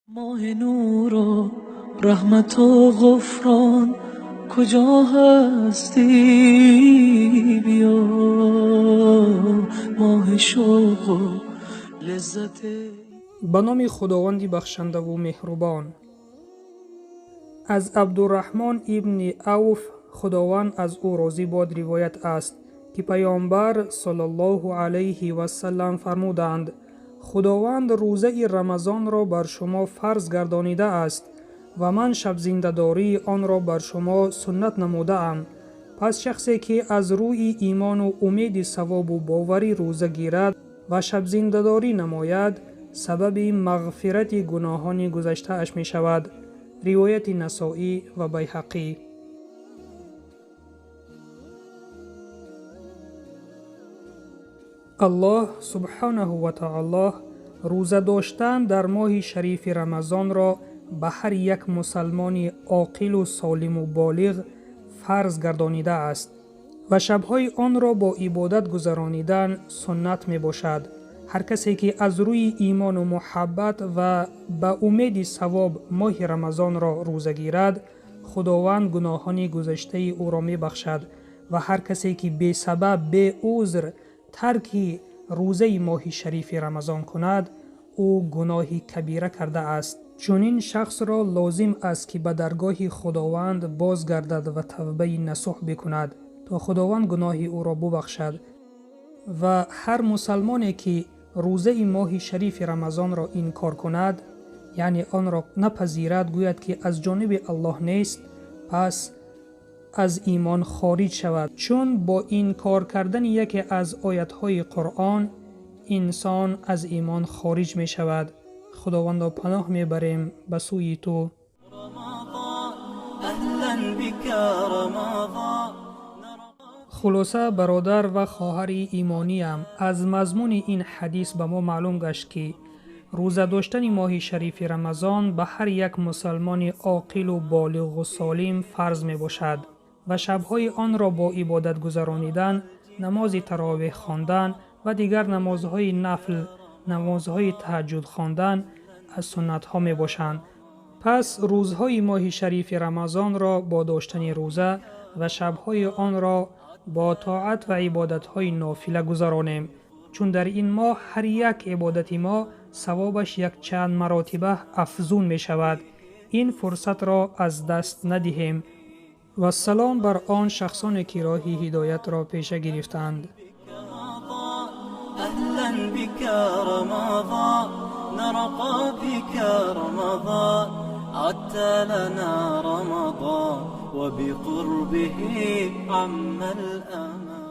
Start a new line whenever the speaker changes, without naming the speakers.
ماه نور و رحمت و غفران کجا هستی؟ بیا ماه شوق و لذت.
به نام خداوند بخشنده و مهربان. از عبدالرحمن ابن عوف خداوند از او راضی باد روایت است که پیامبر صلی الله علیه و سلم فرمودند: خداوند روزه رمضان را بر شما فرض گردانیده است و من شب زنده‌داری آن را بر شما سنت نموده ام. پس شخصی که از روی ایمان و امید ثواب و باوری روزه گیرد و شب زنده‌داری نماید، سبب مغفرت گناهان گذشته اش می شود. روایت نسائی و بیهقی. الله سبحانه و تعالی روزه داشتن در ماه شریف رمضان را به هر یک مسلمان عاقل و سالم و بالغ فرض گردانیده است و شبهای آن را با عبادت گذرانیدن سنت می باشد. هر کسی که از روی ایمان و محبت و به امید ثواب ماه رمضان را روزه گیرد، خداوند گناهان گذشته او را می بخشد و هر کسی که به سبب به عذر ترک روزه ماه شریف رمضان کند، او گناهی کبیره کرده است. چون این شخص را لازم است که به درگاه خداوند بازگردد و توبه نصوح بکند تا خداوند گناه او را ببخشد. و هر مسلمانی که روزه ماه شریف رمضان را انکار کند، یعنی آن را نپذیرد، گوید که از جانب الله نیست، پس از ایمان خارج شود. چون با انکار کردن یکی از آیات‌های قرآن انسان از ایمان خارج می شود. خداوند پناه می بریم به سوی تو. خلاصه برادر و خواهر ایمانیم، از مضمون این حدیث به ما معلوم گشت که روزه داشتن ماه شریف رمضان به هر یک مسلمان عاقل و بالغ و سالم فرض می باشد و شبهای آن را با عبادت گذرانیدن، نماز تراویح خواندن و دیگر نمازهای نفل، نمازهای تهجد خواندن از سنت ها می باشند. پس روزهای ماه شریف رمضان را با داشتن روزه و شبهای آن را با طاعت و عبادت‌های نافله گذرانیم، چون در این ماه هر یک عبادت ما ثوابش یک چند مراتبه افزون می شود. این فرصت را از دست ندهیم. و سلام بر آن شخصانی که راه هدایت را پیشه گرفتند.
أهلا بك رمضان نرقى بك رمضان عدت لنا رمضان وبقربه عم الأمان.